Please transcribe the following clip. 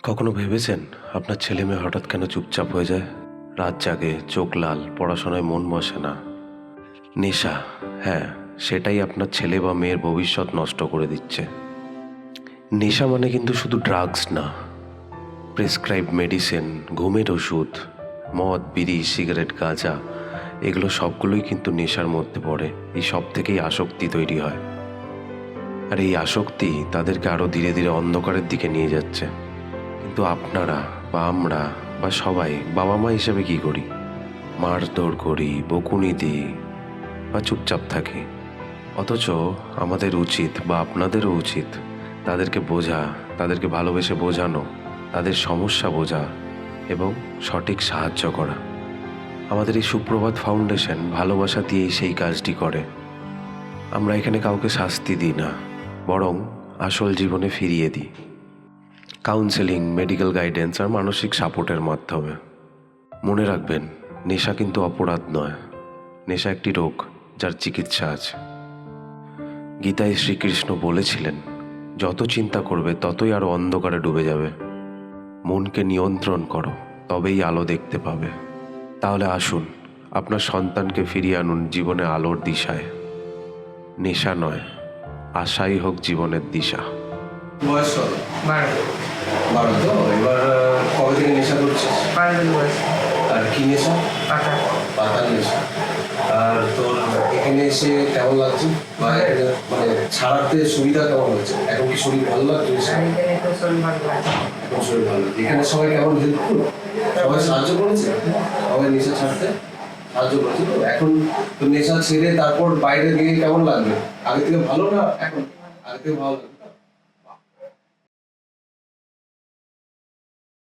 কখনো ভেবেছেন আপনার ছেলে মেয়ে হঠাৎ কেন চুপচাপ হয়ে যায়? রাত জাগে, চোখ লাল, পড়াশোনায় মন বসে না। নেশা, হ্যাঁ, সেটাই আপনার ছেলে বা মেয়ের ভবিষ্যৎ নষ্ট করে দিচ্ছে। নেশা মানে কিন্তু শুধু ড্রাগস না, প্রেসক্রাইব মেডিসিন, ঘুমের ওষুধ, মদ, বিড়ি, সিগারেট, গাঁজা, এগুলো সবগুলোই কিন্তু নেশার মধ্যে পড়ে। এই সব থেকেই আসক্তি তৈরি হয়, আর এই আসক্তি তাদেরকে আরও ধীরে ধীরে অন্ধকারের দিকে নিয়ে যাচ্ছে। কিন্তু আপনারা বা আমরা বা সবাই বাবা মা হিসেবে কি করি? মারধর করি, বকুনি দিই বা চুপচাপ থাকি। অথচ আমাদের উচিত বা আপনাদেরও উচিত তাদেরকে বোঝা, তাদেরকে ভালোবেসে বোঝানো, তাদের সমস্যা বোঝা এবং সঠিক সাহায্য করা। আমাদের এই সুপ্রভাত ফাউন্ডেশন ভালোবাসা দিয়েই সেই কাজটি করে। আমরা এখানে কাউকে শাস্তি দিই না, বরং আসল জীবনে ফিরিয়ে দিই, কাউন্সেলিং, মেডিকেল গাইডেন্স আর মানসিক সাপোর্টের মাধ্যমে। মনে রাখবেন, নেশা কিন্তু অপরাধ নয়, নেশা একটি রোগ যার চিকিৎসা আছে। গীতায় শ্রীকৃষ্ণ বলেছিলেন, যত চিন্তা করবে ততই আরও অন্ধকারে ডুবে যাবে। মনকে নিয়ন্ত্রণ করো, তবেই আলো দেখতে পাবে। তাহলে আসুন, আপনার সন্তানকে ফিরিয়ে আনুন জীবনে আলোর দিশায়। নেশা নয়, আশাই হোক জীবনের দিশা। বয়স কত? 12 তো। এবার কবে থেকে নেশা করছিস? 5 দিন বয়স। আর কি নেশা? পাতার নেশা। আর তোর এখানে এসে কেমন লাগছে? বা এখানে মানে ছাড়াতে সুবিধা কেমন হয়েছে? এখন কি শরীর ভালো লাগছে? এখানে তো শরীর ভালো লাগে। এখন শরীর ভালো লাগছে। এখানে সবাই কেমন হেল্পফুল? সবাই সাহায্য করেছে? সবাই নেশা ছাড়তে সাহায্য করেছে তো? এখন তো নেশা ছেড়ে তারপর বাইরে গিয়ে কেমন লাগবে? আগে থেকে ভালো না এখন? আগে থেকে ভালো লাগবে?